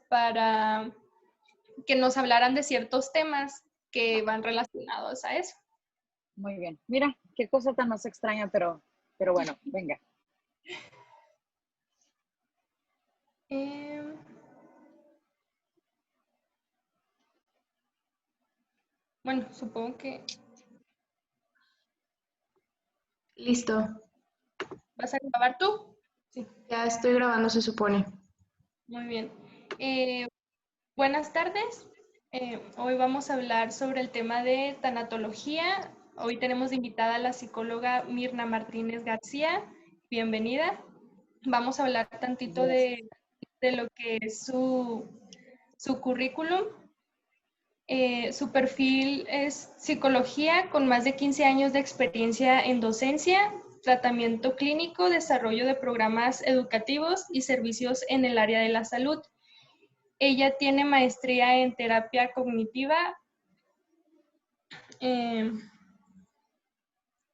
para que nos hablaran de ciertos temas que van relacionados a eso. Muy bien. Mira, qué cosa tan más extraña, pero bueno, venga. Bueno, supongo que... Listo. ¿Vas a grabar tú? Sí. Ya estoy grabando, se supone. Muy bien. Buenas tardes. Hoy vamos a hablar sobre el tema de tanatología. Hoy tenemos de invitada a la psicóloga Mirna Martínez García. Bienvenida. Vamos a hablar tantito de lo que es su currículum. Su perfil es psicología con más de 15 años de experiencia en docencia, tratamiento clínico, desarrollo de programas educativos y servicios en el área de la salud. Ella tiene maestría en terapia cognitiva en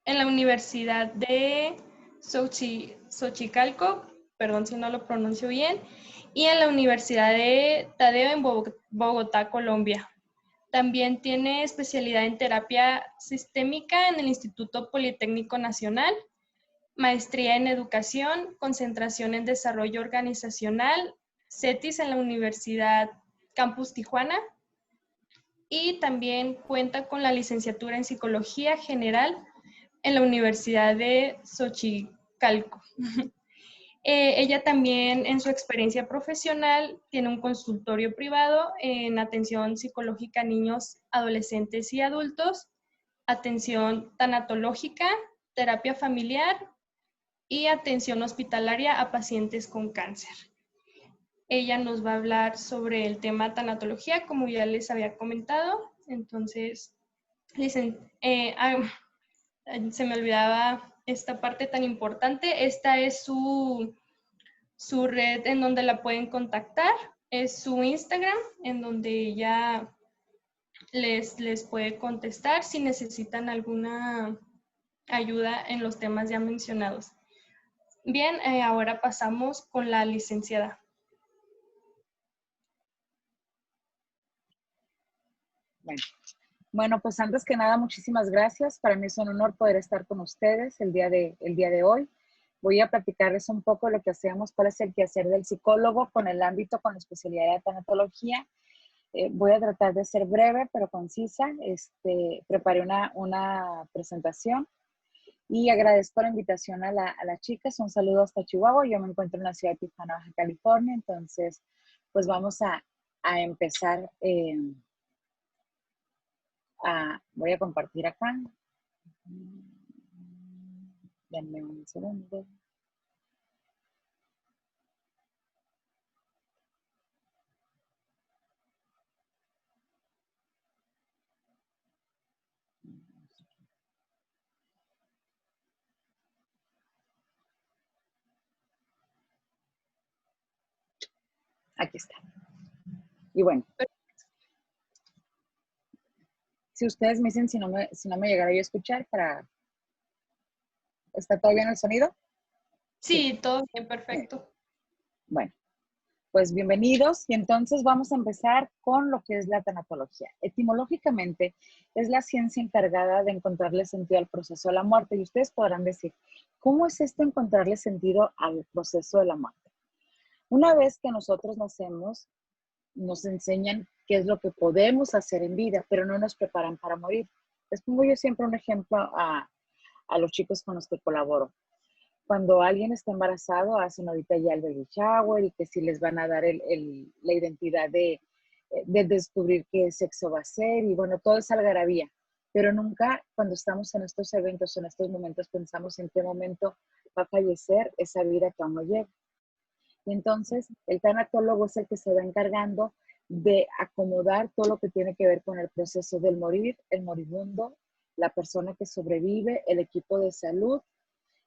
la Universidad de Xochicalco, perdón si no lo pronuncio bien, y en la Universidad de Tadeo en Bogotá, Colombia. También tiene especialidad en terapia sistémica en el Instituto Politécnico Nacional, maestría en educación, concentración en desarrollo organizacional, CETIS en la Universidad Campus Tijuana, y también cuenta con la licenciatura en Psicología General en la Universidad de Xochicalco. Ella también en su experiencia profesional tiene un consultorio privado en atención psicológica a niños, adolescentes y adultos, atención tanatológica, terapia familiar y atención hospitalaria a pacientes con cáncer. Ella nos va a hablar sobre el tema tanatología, como ya les había comentado. Entonces, se me olvidaba esta parte tan importante. Esta es su red en donde la pueden contactar. Es su Instagram, en donde ella les puede contestar si necesitan alguna ayuda en los temas ya mencionados. Bien, ahora pasamos con la licenciada. Bueno, pues antes que nada, muchísimas gracias. Para mí es un honor poder estar con ustedes el día de hoy. Voy a platicarles un poco lo que hacemos, cuál es el quehacer del psicólogo con el ámbito, con la especialidad de tanatología. Voy a tratar de ser breve, pero concisa. Preparé una presentación y agradezco la invitación a las chicas. Un saludo hasta Chihuahua. Yo me encuentro en la ciudad de Tijuana, Baja California. Entonces, pues vamos a empezar. Voy a compartir acá. Denme un segundo. Aquí está. Y bueno, si ustedes me dicen si no me llegara yo a escuchar para... ¿Está todo bien el sonido? Sí, todo bien, perfecto. Bueno, pues bienvenidos. Y entonces vamos a empezar con lo que es la tanatología. Etimológicamente, es la ciencia encargada de encontrarle sentido al proceso de la muerte. Y ustedes podrán decir, ¿cómo es esto encontrarle sentido al proceso de la muerte? Una vez que nosotros nacemos, nos enseñan qué es lo que podemos hacer en vida, pero no nos preparan para morir. Les pongo yo siempre un ejemplo a los chicos con los que colaboro. Cuando alguien está embarazado, hacen ahorita ya el baby shower y que si les van a dar la identidad de descubrir qué sexo va a ser y bueno, todo es algarabía. Pero nunca cuando estamos en estos eventos, en estos momentos, pensamos en qué momento va a fallecer esa vida que aún no llega. Y entonces el tanatólogo es el que se va encargando de acomodar todo lo que tiene que ver con el proceso del morir, el moribundo, la persona que sobrevive, el equipo de salud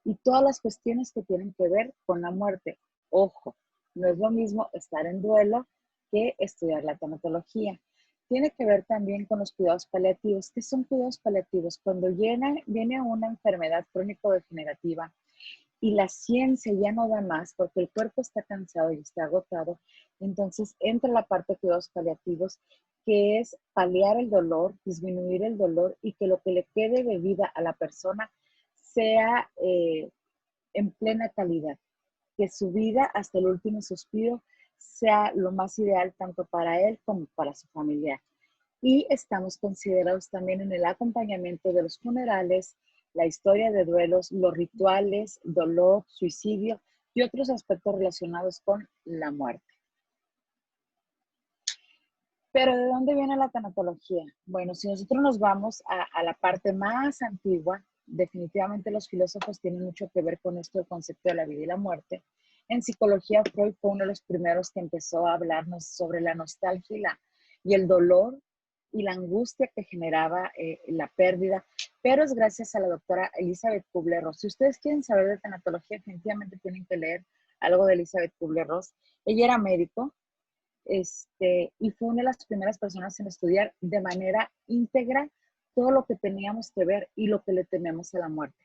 y todas las cuestiones que tienen que ver con la muerte. Ojo, no es lo mismo estar en duelo que estudiar la tanatología. Tiene que ver también con los cuidados paliativos. ¿Qué son cuidados paliativos? Cuando viene una enfermedad crónico-degenerativa y la ciencia ya no da más porque el cuerpo está cansado y está agotado, entonces entra la parte de cuidados paliativos, que es paliar el dolor, disminuir el dolor y que lo que le quede de vida a la persona sea en plena calidad, que su vida hasta el último suspiro sea lo más ideal tanto para él como para su familiar. Y estamos considerados también en el acompañamiento de los funerales, la historia de duelos, los rituales, dolor, suicidio y otros aspectos relacionados con la muerte. Pero ¿de dónde viene la tanatología? Bueno, si nosotros nos vamos a la parte más antigua, definitivamente los filósofos tienen mucho que ver con esto, el concepto de la vida y la muerte. En psicología, Freud fue uno de los primeros que empezó a hablarnos sobre la nostalgia y el dolor y la angustia que generaba la pérdida, pero es gracias a la doctora Elizabeth Kubler-Ross. Si ustedes quieren saber de tanatología, definitivamente tienen que leer algo de Elizabeth Kubler-Ross. Ella era médico, y fue una de las primeras personas en estudiar de manera íntegra todo lo que teníamos que ver y lo que le tememos a la muerte.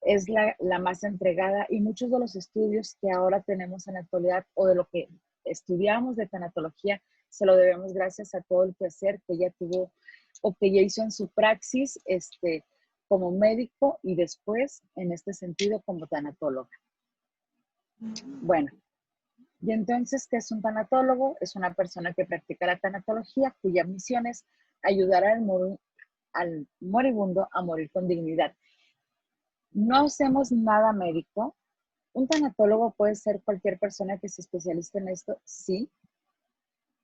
Es la más entregada y muchos de los estudios que ahora tenemos en la actualidad o de lo que estudiamos de tanatología se lo debemos gracias a todo el quehacer que ella tuvo o que ella hizo en su praxis como médico y después en este sentido como tanatóloga. Bueno, y entonces, ¿qué es un tanatólogo? Es una persona que practica la tanatología cuya misión es ayudar al moribundo a morir con dignidad. No hacemos nada médico. Un tanatólogo puede ser cualquier persona que se especialice en esto, sí,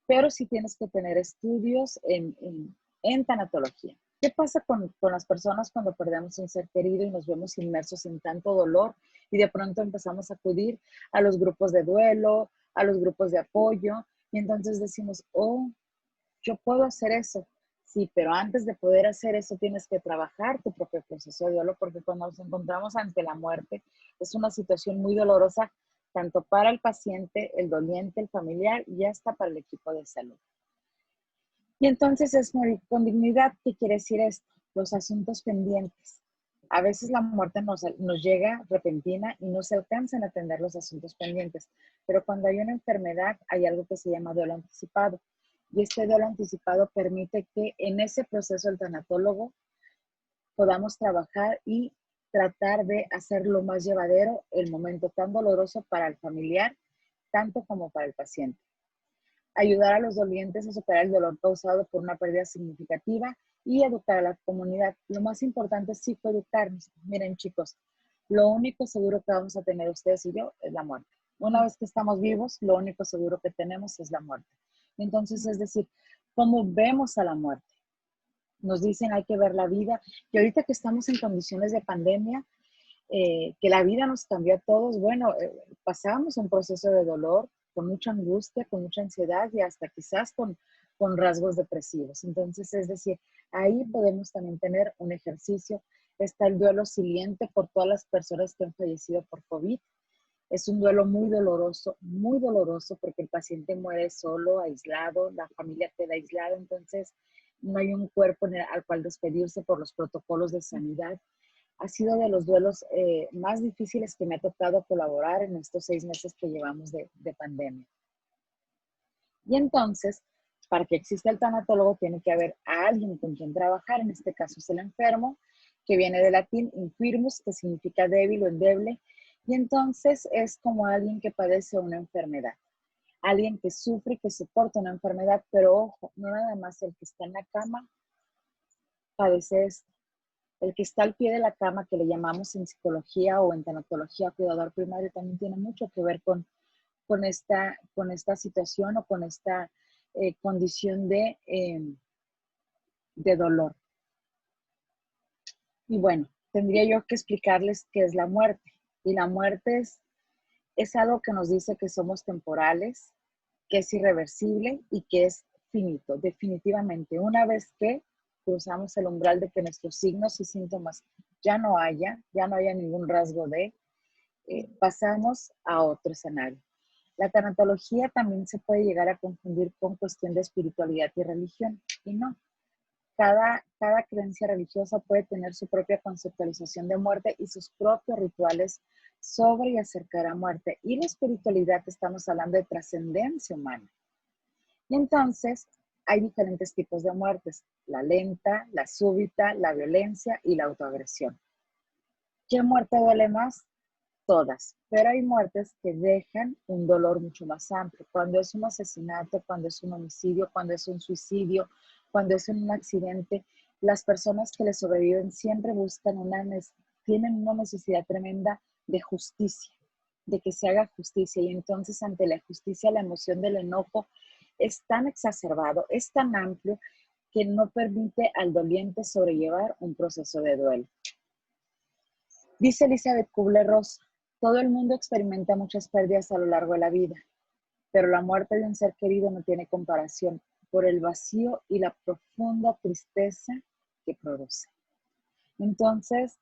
pero sí tienes que tener estudios en tanatología. ¿Qué pasa con las personas cuando perdemos un ser querido y nos vemos inmersos en tanto dolor y de pronto empezamos a acudir a los grupos de duelo, a los grupos de apoyo y entonces decimos, oh, yo puedo hacer eso? Sí, pero antes de poder hacer eso tienes que trabajar tu propio proceso de duelo porque cuando nos encontramos ante la muerte es una situación muy dolorosa tanto para el paciente, el doliente, el familiar y hasta para el equipo de salud. Y entonces es morir con dignidad. ¿Qué quiere decir esto? Los asuntos pendientes. A veces la muerte nos llega repentina y no se alcanzan a atender los asuntos pendientes. Pero cuando hay una enfermedad, hay algo que se llama duelo anticipado. Y este duelo anticipado permite que en ese proceso el tanatólogo podamos trabajar y tratar de hacerlo más llevadero el momento tan doloroso para el familiar, tanto como para el paciente. Ayudar a los dolientes a superar el dolor causado por una pérdida significativa y educar a la comunidad. Lo más importante es psicoeducarnos. Miren, chicos, lo único seguro que vamos a tener ustedes y yo es la muerte. Una vez que estamos vivos, lo único seguro que tenemos es la muerte. Entonces, es decir, ¿cómo vemos a la muerte? Nos dicen hay que ver la vida. Y ahorita que estamos en condiciones de pandemia, que la vida nos cambió a todos, bueno, pasábamos un proceso de dolor, con mucha angustia, con mucha ansiedad y hasta quizás con rasgos depresivos. Entonces, es decir, ahí podemos también tener un ejercicio. Está el duelo silente por todas las personas que han fallecido por COVID. Es un duelo muy doloroso porque el paciente muere solo, aislado, la familia queda aislada, entonces no hay un cuerpo al cual despedirse por los protocolos de sanidad. Ha sido de los duelos más difíciles que me ha tocado colaborar en estos 6 meses que llevamos de pandemia. Y entonces, para que exista el tanatólogo, tiene que haber a alguien con quien trabajar. En este caso es el enfermo, que viene del latín infirmus, que significa débil o endeble. Y entonces es como alguien que padece una enfermedad. Alguien que sufre y que soporta una enfermedad, pero ojo, no nada más el que está en la cama padece esto. El que está al pie de la cama, que le llamamos en psicología o en tanatología cuidador primario, también tiene mucho que ver con esta situación o con esta condición de dolor. Y bueno, tendría yo que explicarles qué es la muerte. Y la muerte es algo que nos dice que somos temporales, que es irreversible y que es finito, definitivamente. Una vez que cruzamos el umbral de que nuestros signos y síntomas ya no haya ningún rasgo de, pasamos a otro escenario. La tanatología también se puede llegar a confundir con cuestión de espiritualidad y religión, y no. Cada creencia religiosa puede tener su propia conceptualización de muerte y sus propios rituales sobre y acerca de la muerte. Y la espiritualidad, estamos hablando de trascendencia humana. Y entonces hay diferentes tipos de muertes: la lenta, la súbita, la violencia y la autoagresión. ¿Qué muerte duele más? Todas, pero hay muertes que dejan un dolor mucho más amplio. Cuando es un asesinato, cuando es un homicidio, cuando es un suicidio, cuando es un accidente, las personas que le sobreviven siempre buscan tienen una necesidad tremenda de justicia, de que se haga justicia. Y entonces, ante la justicia, la emoción del enojo es tan exacerbado, es tan amplio, que no permite al doliente sobrellevar un proceso de duelo. Dice Elizabeth Kubler-Ross: todo el mundo experimenta muchas pérdidas a lo largo de la vida, pero la muerte de un ser querido no tiene comparación por el vacío y la profunda tristeza que produce. Entonces,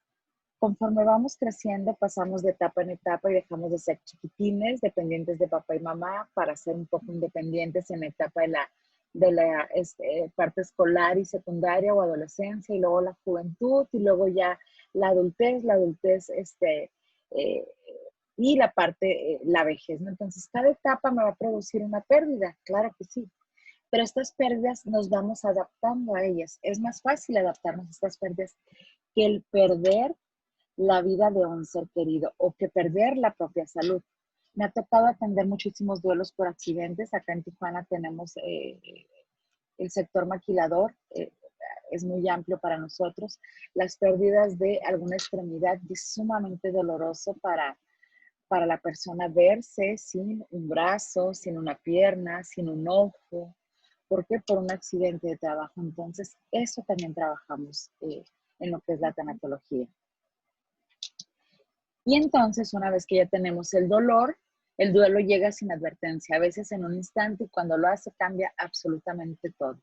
conforme vamos creciendo, pasamos de etapa en etapa y dejamos de ser chiquitines, dependientes de papá y mamá, para ser un poco independientes en la etapa de la parte escolar y secundaria o adolescencia, y luego la juventud, y luego ya la adultez, y la parte, la vejez, ¿no? Entonces, cada etapa me va a producir una pérdida, claro que sí, pero estas pérdidas nos vamos adaptando a ellas. Es más fácil adaptarnos a estas pérdidas que el perder la vida de un ser querido o que perder la propia salud. Me ha tocado atender muchísimos duelos por accidentes. Acá en Tijuana tenemos el sector maquilador, es muy amplio para nosotros. Las pérdidas de alguna extremidad es sumamente doloroso para la persona verse sin un brazo, sin una pierna, sin un ojo. ¿Por qué? Por un accidente de trabajo. Entonces, eso también trabajamos en lo que es la tanatología. Y entonces, una vez que ya tenemos el dolor, el duelo llega sin advertencia, a veces en un instante, y cuando lo hace cambia absolutamente todo.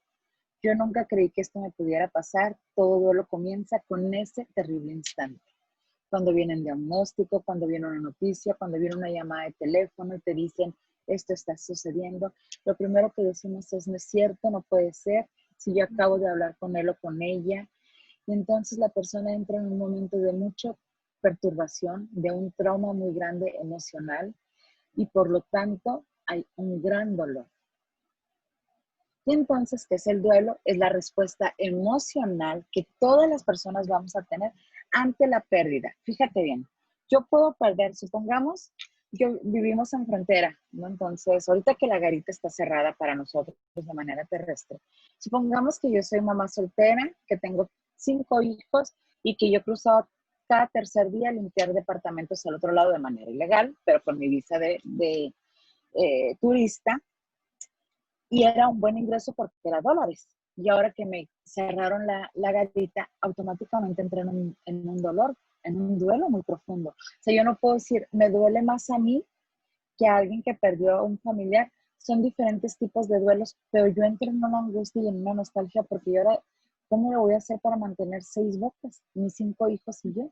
Yo nunca creí que esto me pudiera pasar. Todo duelo comienza con ese terrible instante. Cuando viene el diagnóstico, cuando viene una noticia, cuando viene una llamada de teléfono y te dicen, esto está sucediendo, lo primero que decimos es: no es cierto, no puede ser, si yo acabo de hablar con él o con ella. Y entonces la persona entra en un momento de mucha perturbación, de un trauma muy grande emocional, y por lo tanto hay un gran dolor. Y entonces, ¿qué es el duelo? Es la respuesta emocional que todas las personas vamos a tener ante la pérdida. Fíjate bien, yo puedo perder, supongamos, vivimos en frontera, ¿no? Entonces, ahorita que la garita está cerrada para nosotros de manera terrestre, supongamos que yo soy mamá soltera, que tengo 5 hijos y que yo cruzaba cada tercer día a limpiar departamentos al otro lado de manera ilegal, pero con mi visa de turista. Y era un buen ingreso porque era dólares. Y ahora que me cerraron la garita, automáticamente entré en un dolor, en un duelo muy profundo. O sea, yo no puedo decir, me duele más a mí que a alguien que perdió a un familiar. Son diferentes tipos de duelos, pero yo entro en una angustia y en una nostalgia porque yo ahora, ¿cómo lo voy a hacer para mantener 6 bocas, mis 5 hijos y yo?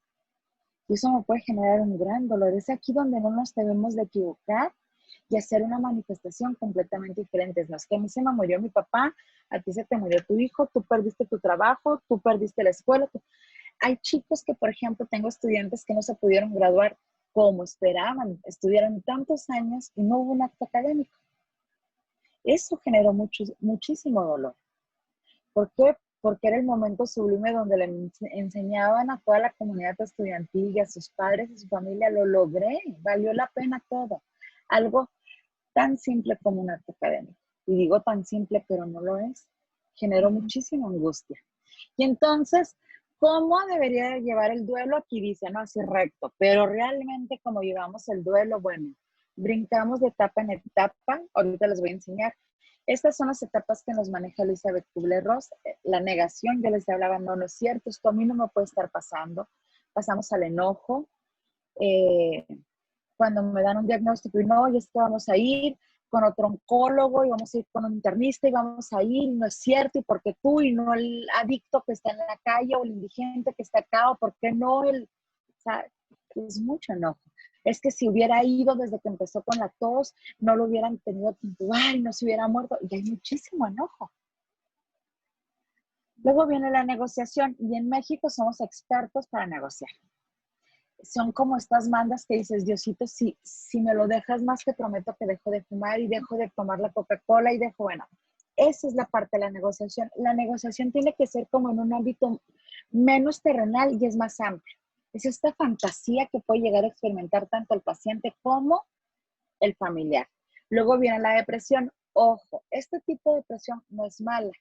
Y eso me puede generar un gran dolor. Es aquí donde no nos debemos de equivocar y hacer una manifestación completamente diferente. No es que a mí se me murió mi papá, a ti se te murió tu hijo, tú perdiste tu trabajo, tú perdiste la escuela. Hay chicos que, por ejemplo, tengo estudiantes que no se pudieron graduar como esperaban, estudiaron tantos años y no hubo un acto académico. Eso generó muchísimo dolor. ¿Por qué? Porque era el momento sublime donde le enseñaban a toda la comunidad estudiantil y a sus padres y su familia: lo logré, valió la pena todo. Algo tan simple como un acto académico. Y digo tan simple, pero no lo es. Generó muchísima angustia. Y entonces, ¿cómo debería llevar el duelo? Aquí dice, no, así recto, pero realmente como llevamos el duelo, bueno, brincamos de etapa en etapa. Ahorita les voy a enseñar. Estas son las etapas que nos maneja Elizabeth Kubler-Ross. La negación, yo les hablaba, no, no es cierto, esto a mí no me puede estar pasando. Pasamos al enojo. Cuando me dan un diagnóstico y no, y es que vamos a ir con otro oncólogo y vamos a ir con un internista y vamos a ir, y no es cierto, y por qué tú y no el adicto que está en la calle o el indigente que está acá, o por qué no el, o sea, es mucho enojo. Es que si hubiera ido desde que empezó con la tos, no lo hubieran tenido que intubar y no se hubiera muerto, y hay muchísimo enojo. Luego viene la negociación, y en México somos expertos para negociar. son como estas mandas que dices, Diosito, si me lo dejas más, te prometo que dejo de fumar y dejo de tomar la Coca-Cola y dejo, bueno, esa es la parte de la negociación. La negociación tiene que ser como en un ámbito menos terrenal y es más amplio. Es esta fantasía que puede llegar a experimentar tanto el paciente como el familiar. Luego viene la depresión. Ojo, este tipo de depresión no es mala,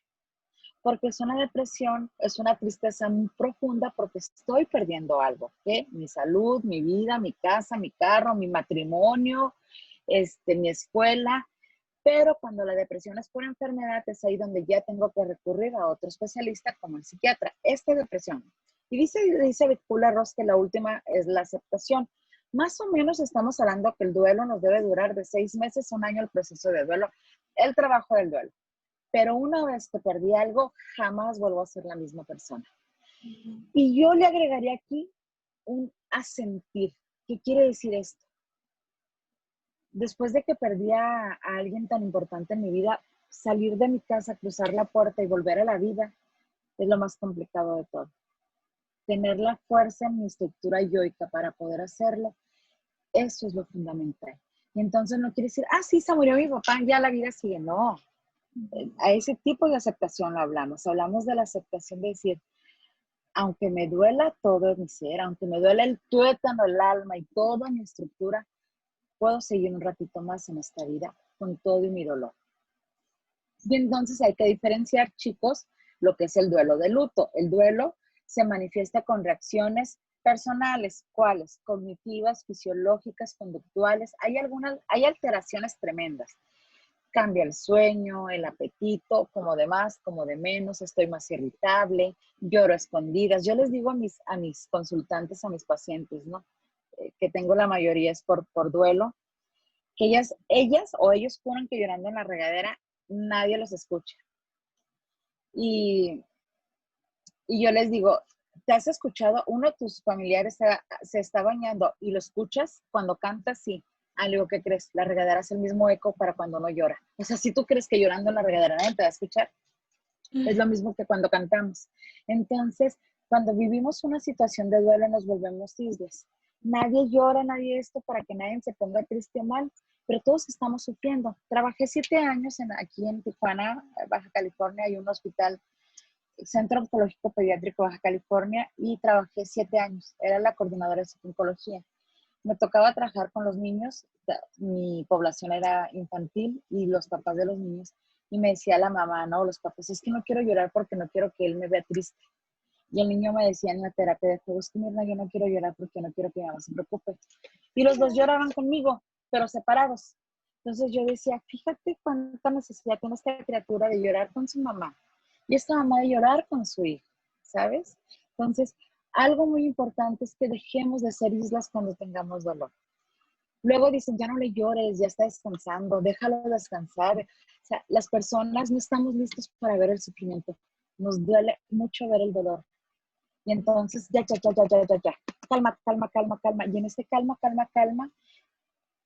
porque es una depresión, es una tristeza muy profunda porque estoy perdiendo algo, ¿qué? Mi salud, mi vida, mi casa, mi carro, mi matrimonio, mi escuela. Pero cuando la depresión es por enfermedad, es ahí donde ya tengo que recurrir a otro especialista como el psiquiatra. Esta depresión. Y dice Kubler-Ross que la última es la aceptación. Más o menos estamos hablando que el duelo nos debe durar de 6 meses a un año el proceso de duelo, el trabajo del duelo. Pero una vez que perdí algo, jamás vuelvo a ser la misma persona. Y yo le agregaría aquí un asentir. ¿Qué quiere decir esto? Después de que perdí a alguien tan importante en mi vida, salir de mi casa, cruzar la puerta y volver a la vida es lo más complicado de todo. Tener la fuerza en mi estructura yoica para poder hacerlo, eso es lo fundamental. Y entonces no quiere decir, sí, se murió mi papá, ya la vida sigue. No, a ese tipo de aceptación lo hablamos. Hablamos de la aceptación de decir, aunque me duela todo mi ser, aunque me duela el tuétano, el alma y toda mi estructura, puedo seguir un ratito más en esta vida con todo y mi dolor. Y entonces hay que diferenciar, chicos, lo que es el duelo de luto. El duelo se manifiesta con reacciones personales, ¿cuáles? Cognitivas, fisiológicas, conductuales. Hay alteraciones tremendas. Cambia el sueño, el apetito, como de más, como de menos, estoy más irritable, lloro a escondidas. Yo les digo a mis consultantes, a mis pacientes, ¿no? Que tengo la mayoría es por duelo, que ellas o ellos juran que llorando en la regadera nadie los escucha. Y yo les digo, ¿te has escuchado? Uno de tus familiares se está bañando y lo escuchas cuando cantas, sí. Algo que crees, la regadera es el mismo eco para cuando no llora. O sea, si tú crees que llorando en la regadera nadie te va a escuchar, es lo mismo que cuando cantamos. Entonces, cuando vivimos una situación de duelo nos volvemos islas. Nadie llora, nadie esto para que nadie se ponga triste o mal, pero todos estamos sufriendo. Trabajé 7 años aquí en Tijuana, Baja California, hay un hospital, Centro Oncológico Pediátrico Baja California, y trabajé 7 años. Era la coordinadora de oncología. Me tocaba trabajar con los niños, mi población era infantil y los papás de los niños, y me decía la mamá, no, los papás, es que no quiero llorar porque no quiero que él me vea triste. Y el niño me decía en la terapia de juego, es que Mirna, yo no quiero llorar porque no quiero que mi mamá se preocupe. Y los dos lloraban conmigo, pero separados. Entonces yo decía, fíjate cuánta necesidad tiene esta criatura de llorar con su mamá y esta mamá de llorar con su hijo, ¿sabes? Entonces, algo muy importante es que dejemos de ser islas cuando tengamos dolor. Luego dicen, ya no le llores, ya está descansando, déjalo descansar. O sea, las personas no estamos listos para ver el sufrimiento. Nos duele mucho ver el dolor. Y entonces, ya. Calma, calma, calma, calma. Y en este calma, calma, calma,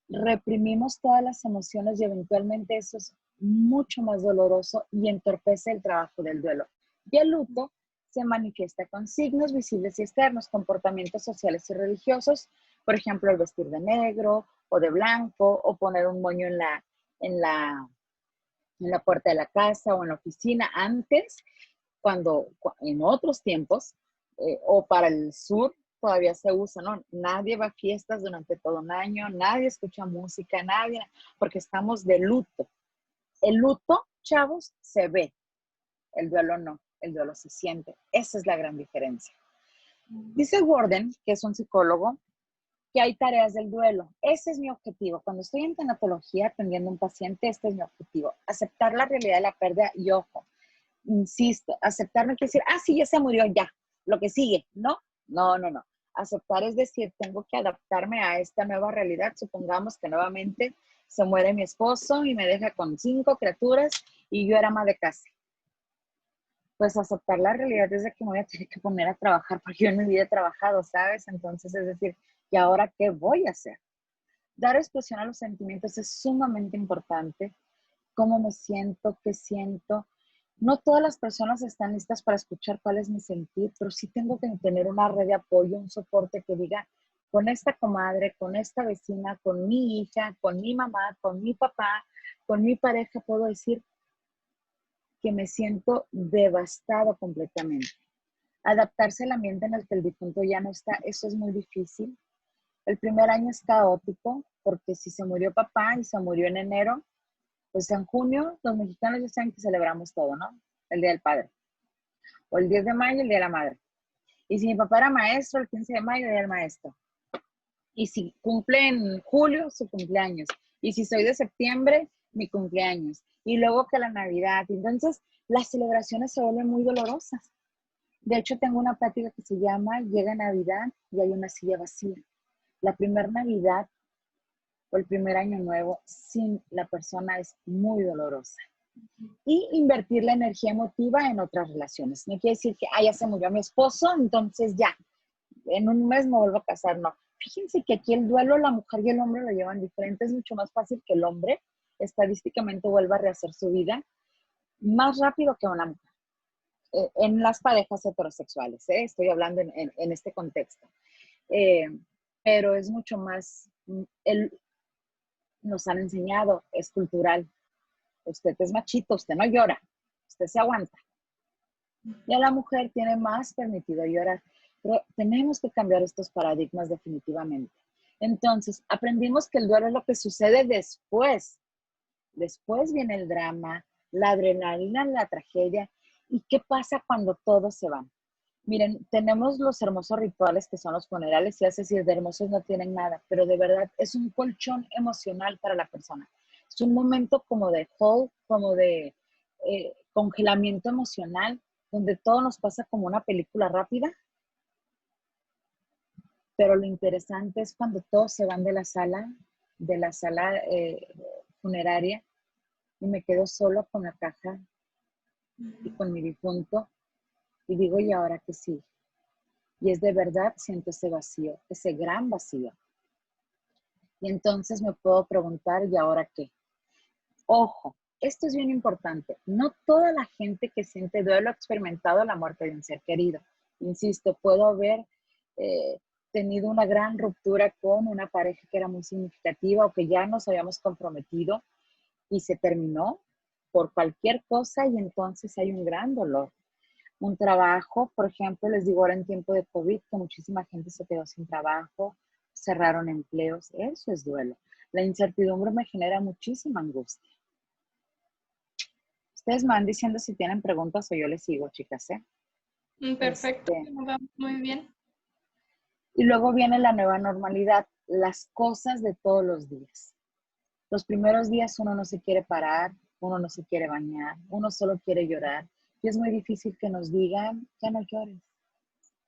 reprimimos todas las emociones y eventualmente eso es mucho más doloroso y entorpece el trabajo del duelo. Y el luto se manifiesta con signos visibles y externos, comportamientos sociales y religiosos, por ejemplo, el vestir de negro o de blanco, o poner un moño en la puerta de la casa o en la oficina. Antes, en otros tiempos, o para el sur, todavía se usa, ¿no? Nadie va a fiestas durante todo un año, nadie escucha música, nadie, porque estamos de luto. El luto, chavos, se ve, el duelo no, el duelo se siente. Esa es la gran diferencia. Dice Worden, que es un psicólogo, que hay tareas del duelo. Ese es mi objetivo. Cuando estoy en tanatología atendiendo a un paciente, este es mi objetivo. Aceptar la realidad de la pérdida y, ojo, insisto, aceptar no quiere decir, sí, ya se murió, ya, lo que sigue, ¿no? No. Aceptar es decir, tengo que adaptarme a esta nueva realidad. Supongamos que nuevamente se muere mi esposo y me deja con 5 criaturas y yo era ama de casa. Pues aceptar la realidad es de que me voy a tener que poner a trabajar porque yo en mi vida he trabajado, ¿sabes? Entonces, es decir, ¿y ahora qué voy a hacer? Dar expresión a los sentimientos es sumamente importante. ¿Cómo me siento? ¿Qué siento? No todas las personas están listas para escuchar cuál es mi sentir, pero sí tengo que tener una red de apoyo, un soporte que diga, con esta comadre, con esta vecina, con mi hija, con mi mamá, con mi papá, con mi pareja, puedo decir que me siento devastado completamente. Adaptarse al ambiente en el que el difunto ya no está, eso es muy difícil. El primer año es caótico, porque si se murió papá y se murió en enero, pues en junio los mexicanos ya saben que celebramos todo, ¿no? El Día del Padre. O el 10 de mayo, el Día de la Madre. Y si mi papá era maestro, el 15 de mayo, el Día del Maestro. Y si cumple en julio, su cumpleaños. Y si soy de septiembre, mi cumpleaños. Y luego que la Navidad. Entonces, las celebraciones se vuelven muy dolorosas. De hecho, tengo una plática que se llama Llega Navidad y hay una silla vacía. La primera Navidad o el primer año nuevo sin la persona es muy dolorosa. Y invertir la energía emotiva en otras relaciones. No quiere decir que, ya se murió mi esposo, entonces ya, en un mes me vuelvo a casar. No. Fíjense que aquí el duelo, la mujer y el hombre lo llevan diferente. Es mucho más fácil que el hombre estadísticamente vuelva a rehacer su vida más rápido que una mujer. En las parejas heterosexuales, estoy hablando en este contexto. Pero es mucho más, nos han enseñado, es cultural. Usted es machito, usted no llora, usted se aguanta. Ya la mujer tiene más permitido llorar, pero tenemos que cambiar estos paradigmas definitivamente. Entonces, aprendimos que el duelo es lo que sucede después. Después viene el drama, la adrenalina, la tragedia. ¿Y qué pasa cuando todos se van? Miren, tenemos los hermosos rituales que son los funerales, y es decir, de hermosos no tienen nada, pero de verdad es un colchón emocional para la persona. Es un momento como de hold, como de congelamiento emocional, donde todo nos pasa como una película rápida, pero lo interesante es cuando todos se van de la sala funeraria, y me quedo solo con la caja y con mi difunto, y digo, ¿y ahora qué sigue? Y es de verdad, siento ese vacío, ese gran vacío. Y entonces me puedo preguntar, ¿y ahora qué? Ojo, esto es bien importante. No toda la gente que siente duelo ha experimentado la muerte de un ser querido. Insisto, puedo haber tenido una gran ruptura con una pareja que era muy significativa o que ya nos habíamos comprometido y se terminó por cualquier cosa, y entonces hay un gran dolor. Un trabajo, por ejemplo, les digo ahora en tiempo de COVID que muchísima gente se quedó sin trabajo, cerraron empleos, eso es duelo. La incertidumbre me genera muchísima angustia. Ustedes me van diciendo si tienen preguntas o yo les sigo, chicas, ¿eh? Perfecto, nos vamos muy bien. Y luego viene la nueva normalidad, las cosas de todos los días. Los primeros días uno no se quiere parar, uno no se quiere bañar, uno solo quiere llorar. Y es muy difícil que nos digan, ya no llores,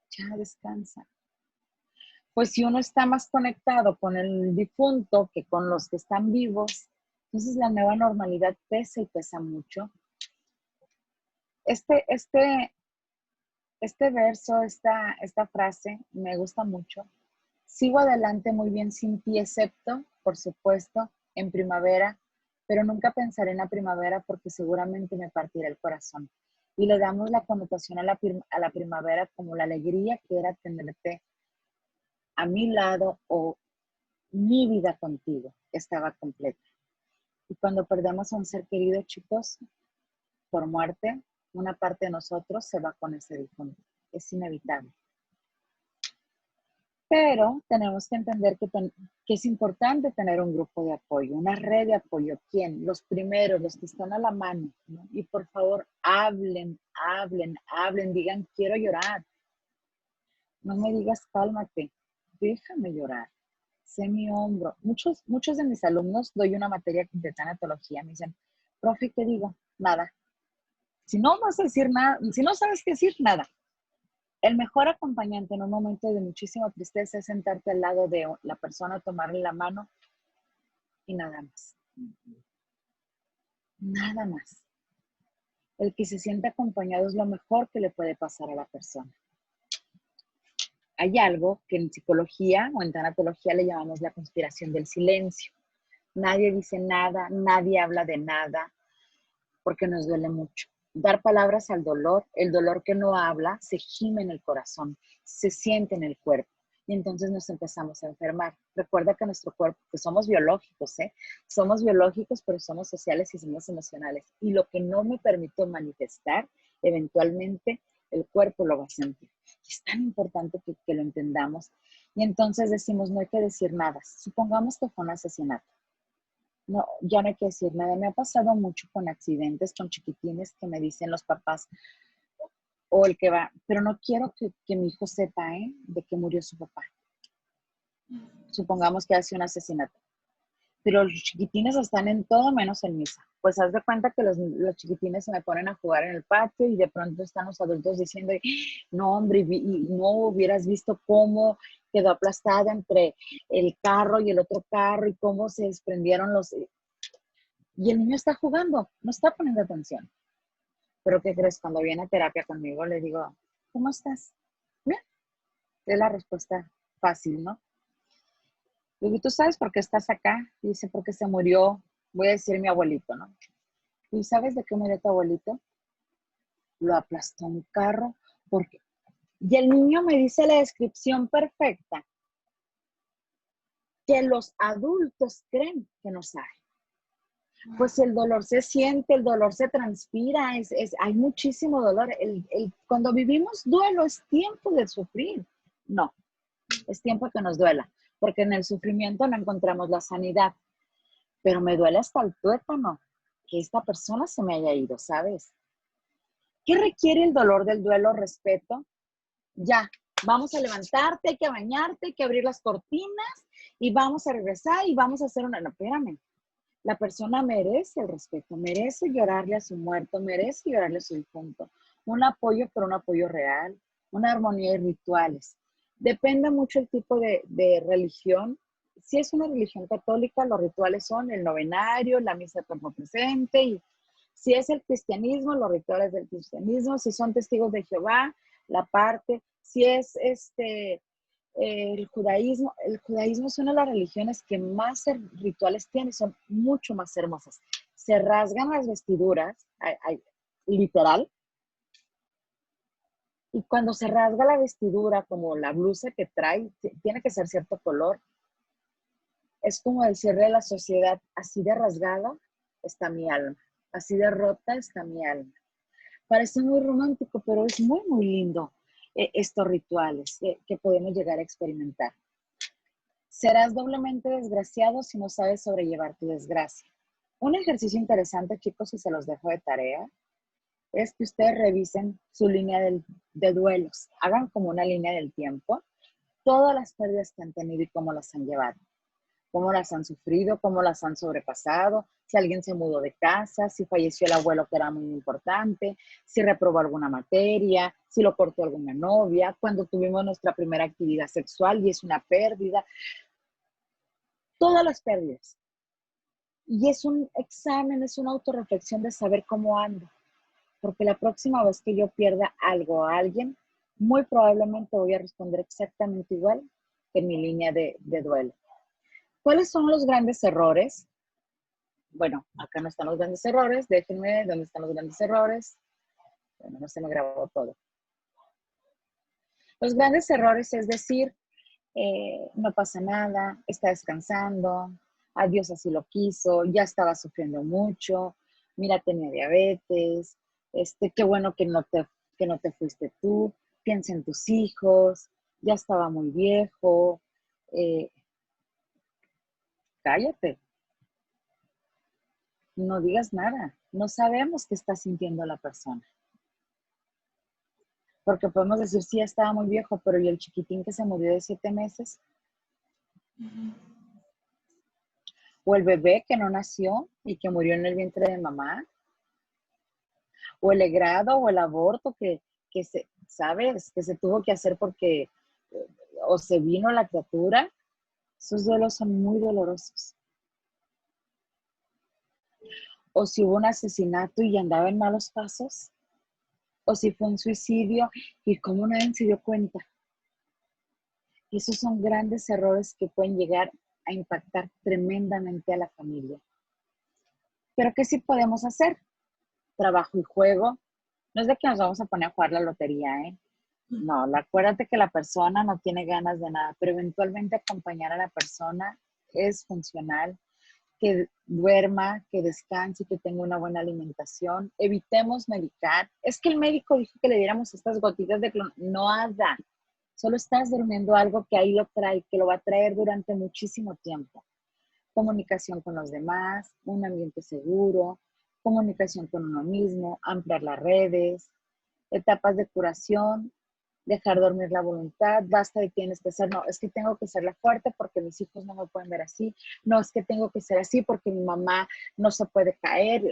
ya descansa. Pues si uno está más conectado con el difunto que con los que están vivos, entonces la nueva normalidad pesa y pesa mucho. Este verso, esta frase me gusta mucho. Sigo adelante muy bien sin ti, excepto, por supuesto, en primavera, pero nunca pensaré en la primavera porque seguramente me partirá el corazón. Y le damos la connotación a la primavera como la alegría que era tenerte a mi lado, o mi vida contigo estaba completa. Y cuando perdemos a un ser querido, chicos, por muerte, una parte de nosotros se va con ese difunto. Es inevitable. Pero tenemos que entender que es importante tener un grupo de apoyo, una red de apoyo. ¿Quién? Los primeros, los que están a la mano, ¿no? Y por favor, hablen, digan, quiero llorar. No me digas, cálmate, déjame llorar. Sé mi hombro. Muchos de mis alumnos, doy una materia de tanatología, me dicen, profe, ¿qué digo? Nada. Si no vas a decir nada, si no sabes qué decir, nada. El mejor acompañante en un momento de muchísima tristeza es sentarte al lado de la persona, tomarle la mano y nada más. Nada más. El que se sienta acompañado es lo mejor que le puede pasar a la persona. Hay algo que en psicología o en tanatología le llamamos la conspiración del silencio. Nadie dice nada, nadie habla de nada, porque nos duele mucho. Dar palabras al dolor, el dolor que no habla, se gime en el corazón, se siente en el cuerpo. y entonces nos empezamos a enfermar. Recuerda que nuestro cuerpo, que somos biológicos, somos biológicos, pero somos sociales y somos emocionales. Y lo que no me permito manifestar, eventualmente el cuerpo lo va a sentir. Es tan importante que lo entendamos. Y entonces decimos, no hay que decir nada. Supongamos que fue un asesinato. No, ya no hay que decir nada. Me ha pasado mucho con accidentes, con chiquitines que me dicen los papás o el que va, pero no quiero que mi hijo sepa, de que murió su papá. Supongamos que hace un asesinato. Pero los chiquitines están en todo menos en misa. Pues haz de cuenta que los chiquitines se me ponen a jugar en el patio y de pronto están los adultos diciendo, no hombre, y no hubieras visto cómo quedó aplastada entre el carro y el otro carro y cómo se desprendieron los... Y el niño está jugando, no está poniendo atención. Pero ¿qué crees? Cuando viene a terapia conmigo le digo, ¿cómo estás? Bien. Es la respuesta fácil, ¿no? Le digo, ¿tú sabes por qué estás acá? Y dice, porque se murió, voy a decir mi abuelito, ¿no? ¿Y sabes de qué murió tu abuelito? Lo aplastó un carro, porque... Y el niño me dice la descripción perfecta que los adultos creen que no saben. Pues el dolor se siente, el dolor se transpira, hay muchísimo dolor. Cuando vivimos duelo es tiempo de sufrir. No, es tiempo que nos duela, porque en el sufrimiento no encontramos la sanidad. Pero me duele hasta el tuétano que esta persona se me haya ido, ¿sabes? ¿Qué requiere el dolor del duelo? Respeto. Ya, vamos a levantarte, hay que bañarte, hay que abrir las cortinas y vamos a regresar y vamos a hacer una... No, espérame. La persona merece el respeto, merece llorarle a su muerto, merece llorarle a su difunto. Un apoyo, pero un apoyo real, una armonía y rituales. Depende mucho el tipo de religión. Si es una religión católica, los rituales son el novenario, la misa de cuerpo presente. Y si es el cristianismo, los rituales del cristianismo. Si son testigos de Jehová, la parte. Si es el judaísmo es una de las religiones que más rituales tiene, son mucho más hermosas. Se rasgan las vestiduras, literal, y cuando se rasga la vestidura, como la blusa que trae, tiene que ser cierto color. Es como el cierre de la sociedad, así de rasgada está mi alma, así de rota está mi alma. Parece muy romántico, pero es muy, muy lindo estos rituales que podemos llegar a experimentar. Serás doblemente desgraciado si no sabes sobrellevar tu desgracia. Un ejercicio interesante, chicos, y se los dejo de tarea, es que ustedes revisen su línea de duelos. Hagan como una línea del tiempo, todas las pérdidas que han tenido y cómo las han llevado. Cómo las han sufrido, cómo las han sobrepasado, si alguien se mudó de casa, si falleció el abuelo que era muy importante, si reprobó alguna materia, si lo cortó alguna novia, cuando tuvimos nuestra primera actividad sexual y es una pérdida. Todas las pérdidas. Y es un examen, es una autorreflexión de saber cómo ando. Porque la próxima vez que yo pierda algo a alguien, muy probablemente voy a responder exactamente igual que en mi línea de duelo. ¿Cuáles son los grandes errores? Bueno, acá no están los grandes errores. Déjenme, ¿dónde están los grandes errores? Bueno, no se me grabó todo. Los grandes errores es decir, no pasa nada, está descansando, a Dios así lo quiso, ya estaba sufriendo mucho, mira, tenía diabetes, qué bueno que no te fuiste tú, piensa en tus hijos, ya estaba muy viejo, cállate, no digas nada, no sabemos qué está sintiendo la persona. Porque podemos decir, sí, estaba muy viejo, pero ¿y el chiquitín que se murió de 7 meses? O el bebé que no nació y que murió en el vientre de mamá, o el legrado o el aborto que ¿sabes? Que se tuvo que hacer porque o se vino la criatura. Esos duelos son muy dolorosos. O si hubo un asesinato y andaba en malos pasos, o si fue un suicidio y cómo nadie se dio cuenta. Y esos son grandes errores que pueden llegar a impactar tremendamente a la familia. Pero ¿qué sí podemos hacer? Trabajo y juego. No es de que nos vamos a poner a jugar la lotería, No, acuérdate que la persona no tiene ganas de nada, pero eventualmente acompañar a la persona es funcional, que duerma, que descanse, que tenga una buena alimentación. Evitemos medicar. Es que el médico dijo que le diéramos estas gotitas de clon. No nada. Solo estás durmiendo algo que ahí lo trae, que lo va a traer durante muchísimo tiempo. Comunicación con los demás, un ambiente seguro, comunicación con uno mismo, ampliar las redes, etapas de curación, dejar dormir la voluntad, basta de tienes que ser, no, es que tengo que ser la fuerte porque mis hijos no me pueden ver así, no, es que tengo que ser así porque mi mamá no se puede caer.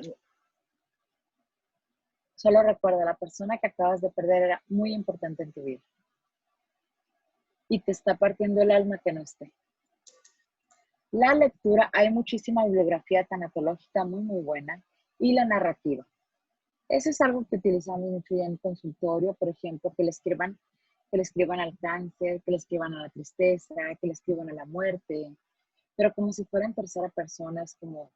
Solo recuerda, la persona que acabas de perder era muy importante en tu vida y te está partiendo el alma que no esté. La lectura, hay muchísima bibliografía tanatológica muy buena y la narrativa. Eso es algo que utilizamos mucho ya en consultorio, por ejemplo, que le escriban al cáncer, que le escriban a la tristeza, que le escriban a la muerte, pero como si fueran tercera persona, es como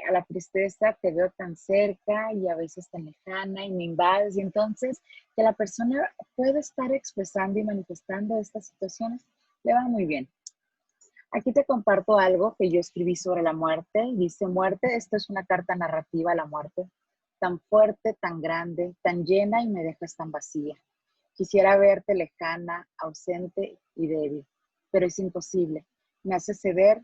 a la tristeza te veo tan cerca y a veces tan lejana y me invades, y entonces que la persona pueda estar expresando y manifestando estas situaciones, le va muy bien. Aquí te comparto algo que yo escribí sobre la muerte. Dice, muerte, esta es una carta narrativa a la muerte, tan fuerte, tan grande, tan llena y me dejas tan vacía. Quisiera verte lejana, ausente y débil, pero es imposible. Me hace ceder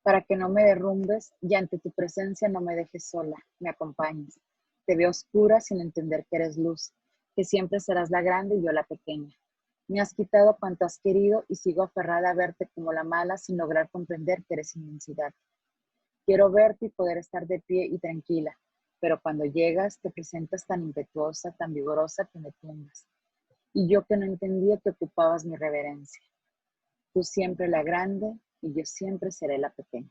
para que no me derrumbes y ante tu presencia no me dejes sola, me acompañes. Te veo oscura sin entender que eres luz, que siempre serás la grande y yo la pequeña. Me has quitado cuanto has querido y sigo aferrada a verte como la mala sin lograr comprender que eres inmensidad. Quiero verte y poder estar de pie y tranquila, pero cuando llegas te presentas tan impetuosa, tan vigorosa que me tumbas. Y yo que no entendía que ocupabas mi reverencia. Tú siempre la grande y yo siempre seré la pequeña.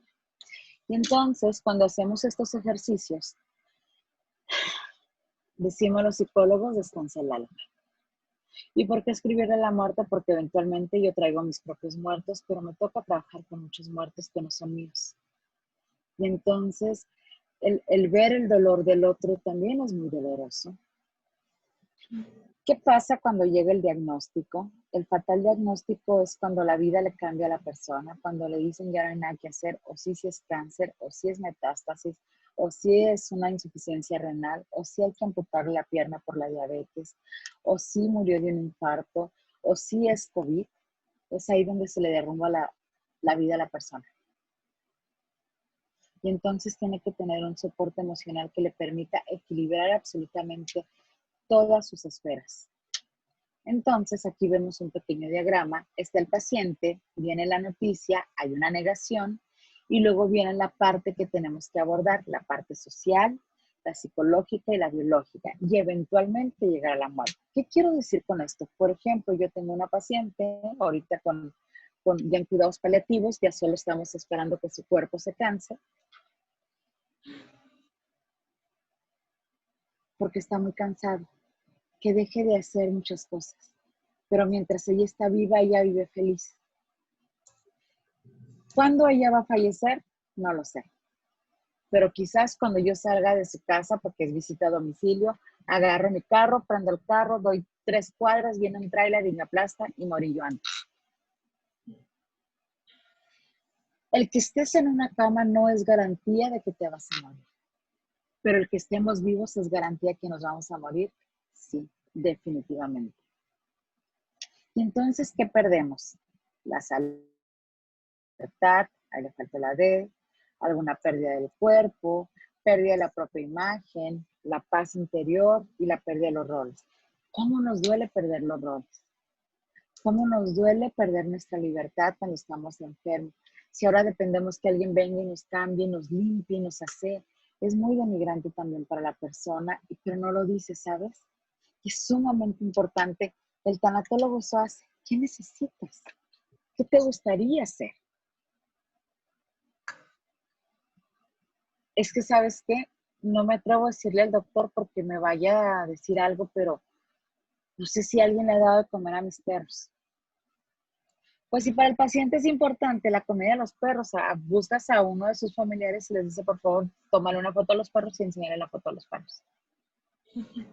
Y entonces, cuando hacemos estos ejercicios, decimos los psicólogos, descansa el alma. ¿Y por qué escribir a la muerte? Porque eventualmente yo traigo mis propios muertos, pero me toca trabajar con muchos muertos que no son míos. Y entonces, el ver el dolor del otro también es muy doloroso. ¿Qué pasa cuando llega el diagnóstico? El fatal diagnóstico es cuando la vida le cambia a la persona, cuando le dicen ya no hay nada que hacer, o si es cáncer, o si es metástasis, o si es una insuficiencia renal, o si hay que amputarle la pierna por la diabetes, o si murió de un infarto, o si es COVID. Es ahí donde se le derrumba la vida a la persona. Y entonces tiene que tener un soporte emocional que le permita equilibrar absolutamente todas sus esferas. Entonces, aquí vemos un pequeño diagrama. Está el paciente, viene la noticia, hay una negación y luego viene la parte que tenemos que abordar, la parte social, la psicológica y la biológica y eventualmente llegar a la muerte. ¿Qué quiero decir con esto? Por ejemplo, yo tengo una paciente ahorita ya en cuidados paliativos, ya solo estamos esperando que su cuerpo se canse porque está muy cansado, que deje de hacer muchas cosas. Pero mientras ella está viva, ella vive feliz. ¿Cuándo ella va a fallecer? No lo sé. Pero quizás cuando yo salga de su casa, porque es visita a domicilio, agarro mi carro, prendo el carro, doy 3 cuadras, viene un tráiler y me aplasta y morí yo antes. El que estés en una cama no es garantía de que te vas a morir. Pero el que estemos vivos es garantía que nos vamos a morir. Sí, definitivamente. Y entonces, ¿qué perdemos? La salud, ahí le falta la D, alguna pérdida del cuerpo, pérdida de la propia imagen, la paz interior y la pérdida de los roles. ¿Cómo nos duele perder los roles? ¿Cómo nos duele perder nuestra libertad cuando estamos enfermos? Si ahora dependemos que alguien venga y nos cambie, nos limpie, nos hace, es muy denigrante también para la persona, pero no lo dice, ¿sabes? Y es sumamente importante. El tanatólogo eso hace. ¿Qué necesitas? ¿Qué te gustaría hacer? Es que, ¿sabes qué? No me atrevo a decirle al doctor porque me vaya a decir algo, pero no sé si alguien le ha dado de comer a mis perros. Pues si para el paciente es importante la comida de los perros, buscas a uno de sus familiares y les dice, por favor, tómale una foto a los perros y enséñale la foto a los perros.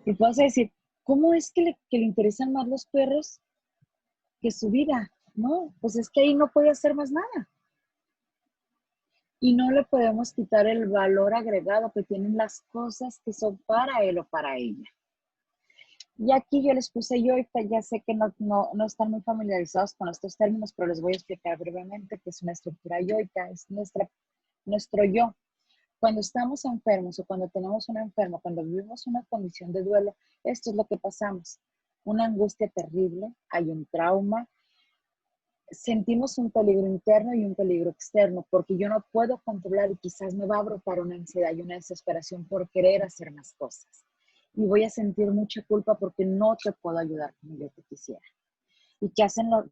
Y tú vas a decir, ¿cómo es que le interesan más los perros que su vida? No, pues es que ahí no puede hacer más nada. Y no le podemos quitar el valor agregado que tienen las cosas que son para él o para ella. Y aquí yo les puse yoica, ya sé que no están muy familiarizados con estos términos, pero les voy a explicar brevemente qué es una estructura yoica, es nuestro yo. Cuando estamos enfermos o cuando tenemos un enfermo, cuando vivimos una condición de duelo, esto es lo que pasamos. Una angustia terrible, hay un trauma, sentimos un peligro interno y un peligro externo, porque yo no puedo controlar y quizás me va a brotar una ansiedad y una desesperación por querer hacer más cosas. Y voy a sentir mucha culpa porque no te puedo ayudar como yo te quisiera. ¿Y qué hacen los?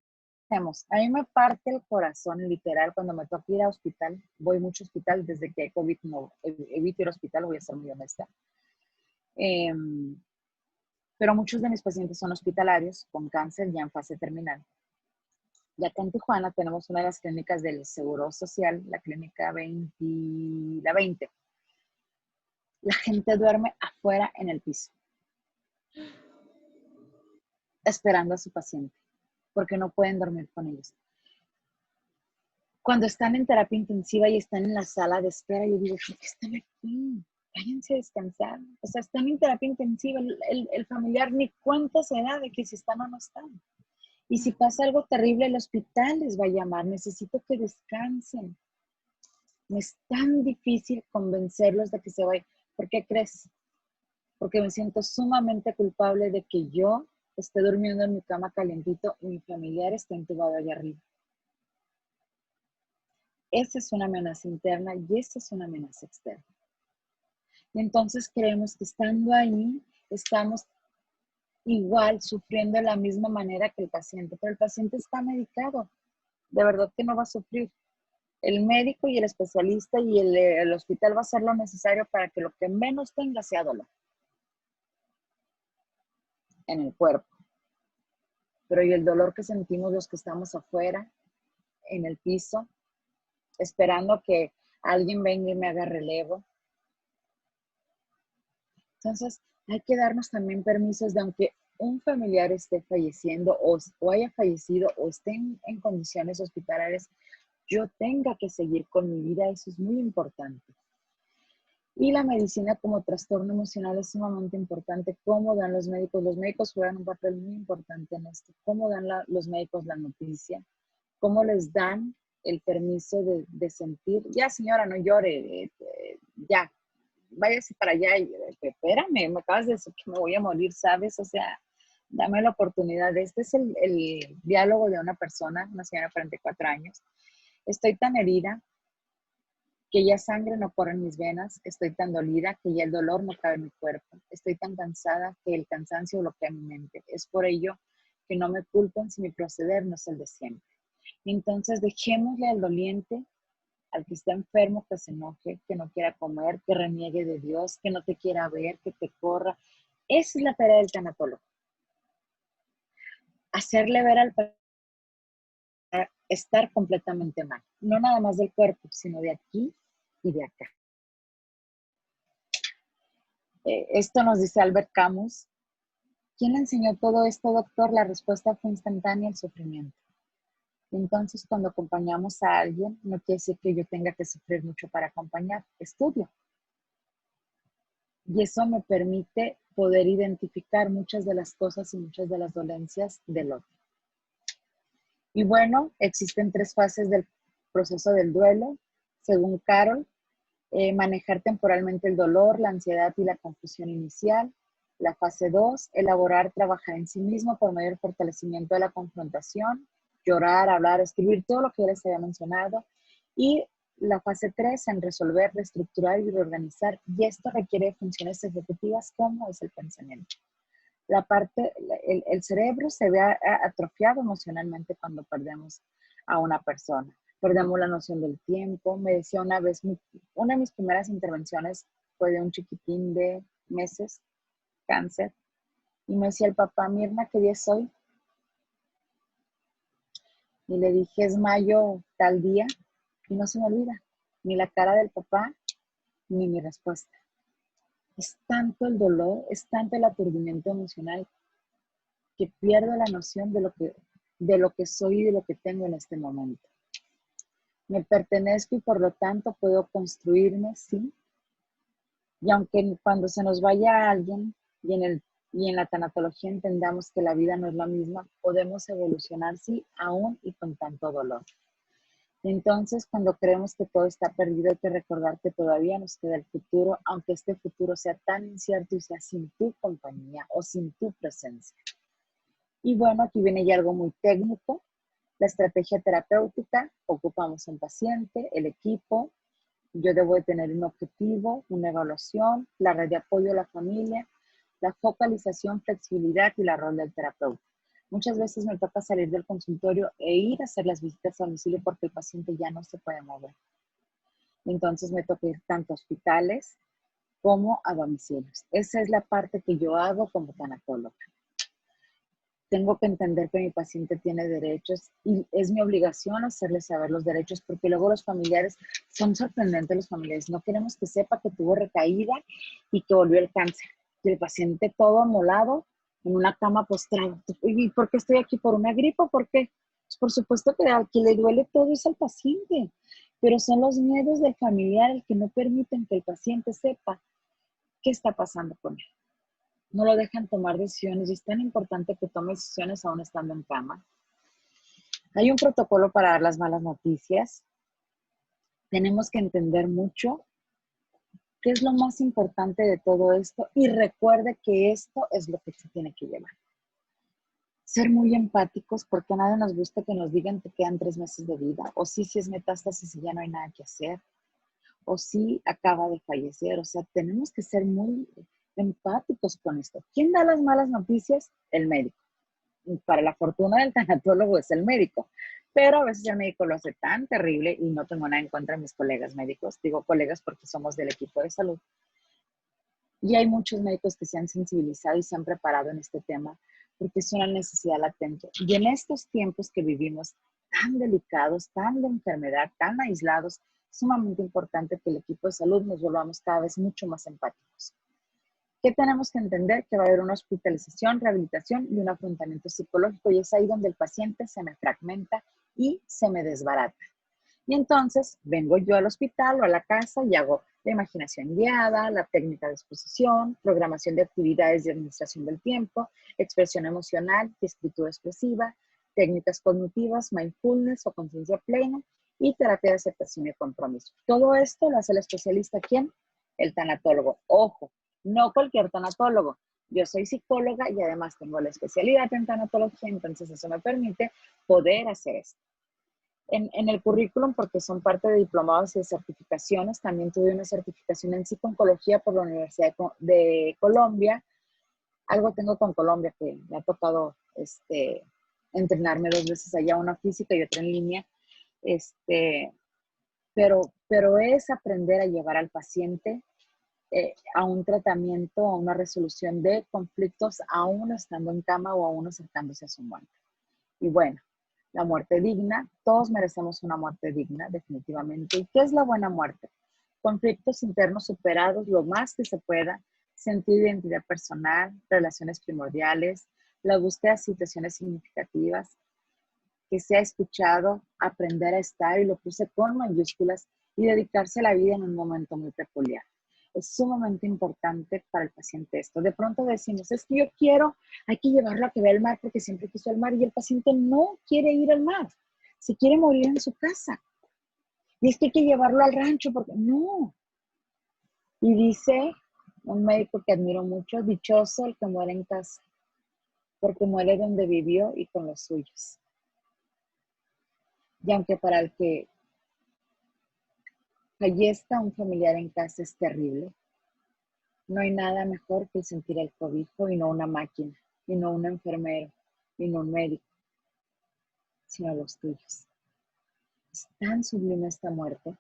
A mí me parte el corazón, literal, cuando me toca ir a hospital. Voy mucho a hospital, desde que hay COVID no evito ir a hospital, voy a ser muy honesta. Pero muchos de mis pacientes son hospitalarios con cáncer ya en fase terminal. Y acá en Tijuana tenemos una de las clínicas del Seguro Social, la clínica 20. La gente duerme afuera en el piso, esperando a su paciente, porque no pueden dormir con ellos. Cuando están en terapia intensiva y están en la sala de espera, yo digo, ¿por qué están aquí? Váyanse a descansar. O sea, están en terapia intensiva, el familiar ni cuenta se da de que si están o no están. Y si pasa algo terrible, el hospital les va a llamar, necesito que descansen. No es tan difícil convencerlos de que se vayan. ¿Por qué crees? Porque me siento sumamente culpable de que yo esté durmiendo en mi cama calientito y mi familiar esté entubado allá arriba. Esa es una amenaza interna y esa es una amenaza externa. Y entonces creemos que estando ahí estamos igual sufriendo de la misma manera que el paciente, pero el paciente está medicado. De verdad que no va a sufrir. El médico y el especialista y el hospital va a hacer lo necesario para que lo que menos tenga sea dolor en el cuerpo. Pero y el dolor que sentimos los que estamos afuera, en el piso, esperando que alguien venga y me haga relevo. Entonces, hay que darnos también permisos de, aunque un familiar esté falleciendo o haya fallecido o esté en condiciones hospitalarias, yo tenga que seguir con mi vida. Eso es muy importante. Y la medicina como trastorno emocional es sumamente importante. ¿Cómo dan los médicos? Los médicos juegan un papel muy importante en esto. ¿Cómo dan los médicos la noticia? ¿Cómo les dan el permiso de sentir? Ya, señora, no llore, ya, váyase para allá. Y, espérame, me acabas de decir que me voy a morir, ¿sabes? O sea, dame la oportunidad. Este es el diálogo de una persona, una señora de 44 años. Estoy tan herida que ya sangre no corre en mis venas. Estoy tan dolida que ya el dolor no cabe en mi cuerpo. Estoy tan cansada que el cansancio bloquea mi mente. Es por ello que no me culpen si mi proceder no es el de siempre. Entonces dejémosle al doliente, al que está enfermo, que se enoje, que no quiera comer, que reniegue de Dios, que no te quiera ver, que te corra. Esa es la tarea del tanatólogo. Hacerle ver al paciente estar completamente mal. No nada más del cuerpo, sino de aquí y de acá. Esto nos dice Albert Camus. ¿Quién le enseñó todo esto, doctor? La respuesta fue instantánea: el sufrimiento. Entonces, cuando acompañamos a alguien, no quiere decir que yo tenga que sufrir mucho para acompañar. Estudio. Y eso me permite poder identificar muchas de las cosas y muchas de las dolencias del otro. Y bueno, existen 3 fases del proceso del duelo. Según Carol, manejar temporalmente el dolor, la ansiedad y la confusión inicial. La fase 2, elaborar, trabajar en sí mismo por medio del fortalecimiento de la confrontación, llorar, hablar, escribir, todo lo que ya les había mencionado. Y la fase 3, en resolver, reestructurar y reorganizar. Y esto requiere funciones ejecutivas como es el pensamiento. El cerebro se ve atrofiado emocionalmente cuando perdemos a una persona. Perdemos la noción del tiempo. Me decía una vez, una de mis primeras intervenciones fue de un chiquitín de meses, cáncer, y me decía el papá: Mirna, ¿qué día es hoy? Y le dije: es mayo tal día, y no se me olvida ni la cara del papá ni mi respuesta. Es tanto el dolor, es tanto el aturdimiento emocional que pierdo la noción de lo que soy y de lo que tengo en este momento. Me pertenezco y por lo tanto puedo construirme, sí. Y aunque cuando se nos vaya alguien y en la tanatología entendamos que la vida no es la misma, podemos evolucionar, sí, aún y con tanto dolor. Entonces, cuando creemos que todo está perdido, hay que recordar que todavía nos queda el futuro, aunque este futuro sea tan incierto y sea sin tu compañía o sin tu presencia. Y bueno, aquí viene ya algo muy técnico. La estrategia terapéutica, ocupamos un paciente, el equipo, yo debo de tener un objetivo, una evaluación, la red de apoyo a la familia, la focalización, flexibilidad y la rol del terapeuta. Muchas veces me toca salir del consultorio e ir a hacer las visitas a domicilio porque el paciente ya no se puede mover. Entonces me toca ir tanto a hospitales como a domicilios. Esa es la parte que yo hago como tanatóloga. Tengo que entender que mi paciente tiene derechos y es mi obligación hacerle saber los derechos porque luego los familiares, son sorprendentes los familiares, no queremos que sepa que tuvo recaída y que volvió el cáncer. Y el paciente todo amolado en una cama postrado. ¿Y por qué estoy aquí? ¿Por una gripa? ¿Por qué? Pues por supuesto que al que le duele todo es al paciente, pero son los miedos del familiar el que no permiten que el paciente sepa qué está pasando con él. No lo dejan tomar decisiones y es tan importante que tome decisiones aún estando en cama. Hay un protocolo para dar las malas noticias. Tenemos que entender mucho qué es lo más importante de todo esto y recuerde que esto es lo que se tiene que llevar. Ser muy empáticos porque a nadie nos gusta que nos digan que quedan 3 meses de vida o sí, si es metástasis y ya no hay nada que hacer o sí acaba de fallecer. O sea, tenemos que ser muy empáticos con esto. ¿Quién da las malas noticias? El médico. Para la fortuna del tanatólogo es el médico, pero a veces el médico lo hace tan terrible y no tengo nada en contra de mis colegas médicos, digo colegas porque somos del equipo de salud. Y hay muchos médicos que se han sensibilizado y se han preparado en este tema porque es una necesidad latente. Y en estos tiempos que vivimos tan delicados, tan de enfermedad, tan aislados, es sumamente importante que el equipo de salud nos volvamos cada vez mucho más empáticos. ¿Qué tenemos que entender? Que va a haber una hospitalización, rehabilitación y un afrontamiento psicológico y es ahí donde el paciente se me fragmenta y se me desbarata. Y entonces vengo yo al hospital o a la casa y hago la imaginación guiada, la técnica de exposición, programación de actividades de administración del tiempo, expresión emocional y escritura expresiva, técnicas cognitivas, mindfulness o conciencia plena y terapia de aceptación y compromiso. Todo esto lo hace el especialista, ¿quién? El tanatólogo. Ojo, no cualquier tanatólogo. Yo soy psicóloga y además tengo la especialidad en tanatología, entonces eso me permite poder hacer esto. En el currículum, porque son parte de diplomados y de certificaciones, también tuve una certificación en psico-oncología por la Universidad de Colombia. Algo tengo con Colombia que me ha tocado entrenarme 2 veces allá, una física y otra en línea. Pero es aprender a llevar al paciente a un tratamiento, a una resolución de conflictos, aún estando en cama o aún acercándose a su muerte. Y bueno, la muerte digna, todos merecemos una muerte digna, definitivamente. ¿Y qué es la buena muerte? Conflictos internos superados lo más que se pueda, sentir identidad personal, relaciones primordiales, la búsqueda de situaciones significativas, que sea escuchado, aprender a estar, y lo puse con mayúsculas, y dedicarse a la vida en un momento muy peculiar. Es sumamente importante para el paciente esto. De pronto decimos, es que yo quiero, hay que llevarlo a que vea el mar porque siempre quiso el mar y el paciente no quiere ir al mar, se quiere morir en su casa. Y es que hay que llevarlo al rancho porque no. Y dice un médico que admiro mucho, dichoso el que muere en casa, porque muere donde vivió y con los suyos. Y aunque para el que fallezca un familiar en casa es terrible, no hay nada mejor que sentir el cobijo y no una máquina, y no un enfermero, y no un médico, sino los tuyos. Es tan sublime esta muerte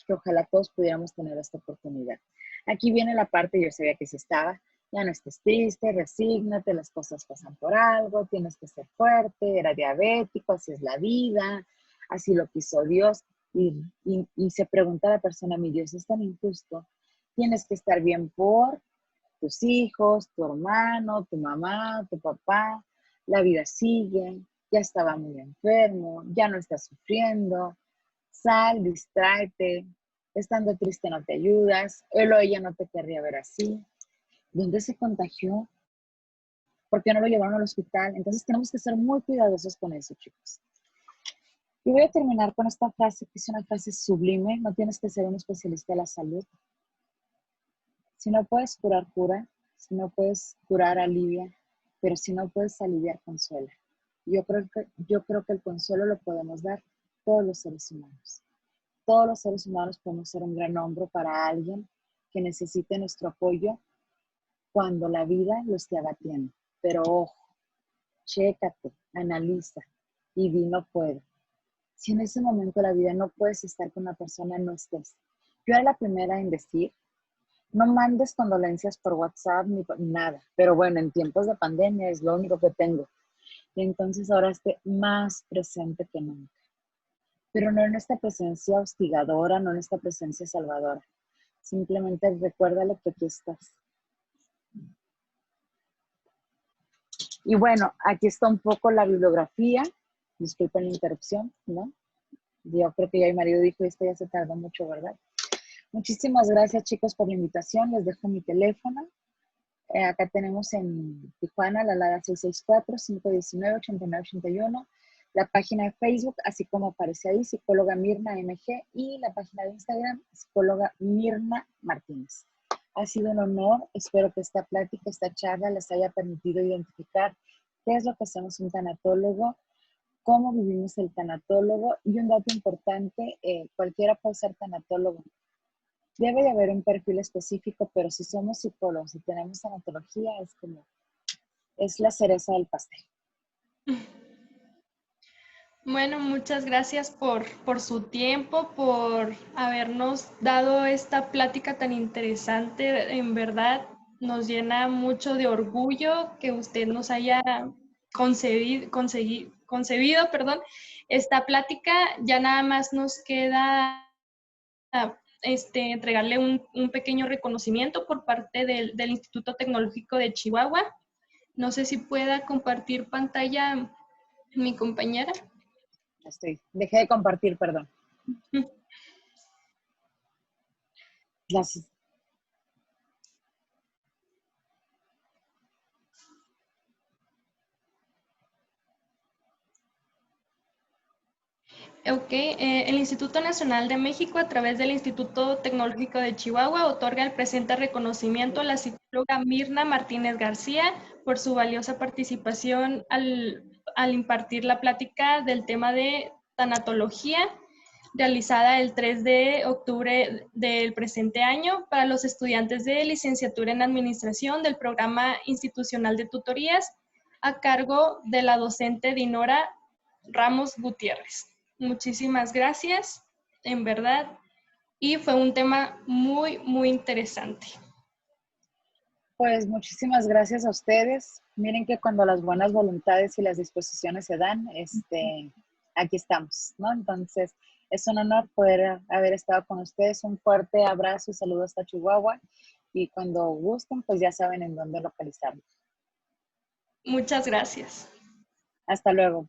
que ojalá todos pudiéramos tener esta oportunidad. Aquí viene la parte, yo sabía que sí estaba, ya no estés triste, resígnate, las cosas pasan por algo, tienes que ser fuerte, era diabético, así es la vida, así lo quiso Dios. Y se pregunta a la persona, mi Dios es tan injusto, tienes que estar bien por, tus hijos, tu hermano, tu mamá, tu papá, la vida sigue, ya estaba muy enfermo, ya no está sufriendo, sal, distráete, estando triste no te ayudas, él o ella no te querría ver así. ¿Dónde se contagió? ¿Por qué no lo llevaron al hospital? Entonces tenemos que ser muy cuidadosos con eso, chicos. Y voy a terminar con esta frase, que es una frase sublime. No tienes que ser un especialista de la salud. Si no puedes curar, cura. Si no puedes curar, alivia. Pero si no puedes aliviar, consuela. Yo creo que el consuelo lo podemos dar todos los seres humanos. Todos los seres humanos podemos ser un gran hombro para alguien que necesite nuestro apoyo cuando la vida lo esté abatiendo. Pero ojo, chécate, analiza y di no puedo. Si en ese momento de la vida no puedes estar con una persona, no estés. Yo era la primera en decir, no mandes condolencias por WhatsApp ni por nada. Pero bueno, en tiempos de pandemia es lo único que tengo. Y entonces ahora esté más presente que nunca. Pero no en esta presencia hostigadora, no en esta presencia salvadora. Simplemente recuérdale que aquí estás. Y bueno, aquí está un poco la bibliografía. Disculpen la interrupción, ¿no? Yo creo que ya mi marido dijo, esto ya se tardó mucho, ¿verdad? Muchísimas gracias, chicos, por la invitación. Les dejo mi teléfono. Acá tenemos en Tijuana, la Lada 664-519-8981. La página de Facebook, así como aparece ahí, psicóloga Mirna MG. Y la página de Instagram, psicóloga Mirna Martínez. Ha sido un honor. Espero que esta plática, esta charla les haya permitido identificar qué es lo que hacemos un tanatólogo, cómo vivimos el tanatólogo. Y un dato importante, cualquiera puede ser tanatólogo. Debe de haber un perfil específico, pero si somos psicólogos y tenemos tanatología, es la cereza del pastel. Bueno, muchas gracias por su tiempo, por habernos dado esta plática tan interesante. En verdad, nos llena mucho de orgullo que usted nos haya concebido, esta plática. Ya nada más nos queda entregarle un pequeño reconocimiento por parte del Instituto Tecnológico de Chihuahua. No sé si pueda compartir pantalla mi compañera. Dejé de compartir, perdón. Gracias. Ok, el Instituto Nacional de México, a través del Instituto Tecnológico de Chihuahua, otorga el presente reconocimiento a la psicóloga Mirna Martínez García por su valiosa participación al impartir la plática del tema de tanatología, realizada el 3 de octubre del presente año para los estudiantes de licenciatura en Administración del Programa Institucional de Tutorías, a cargo de la docente Dinora Ramos Gutiérrez. Muchísimas gracias, en verdad, y fue un tema muy, muy interesante. Pues muchísimas gracias a ustedes. Miren que cuando las buenas voluntades y las disposiciones se dan, aquí estamos, ¿no? Entonces, es un honor poder haber estado con ustedes. Un fuerte abrazo y saludos hasta Chihuahua. Y cuando gusten, pues ya saben en dónde localizarlos. Muchas gracias. Hasta luego.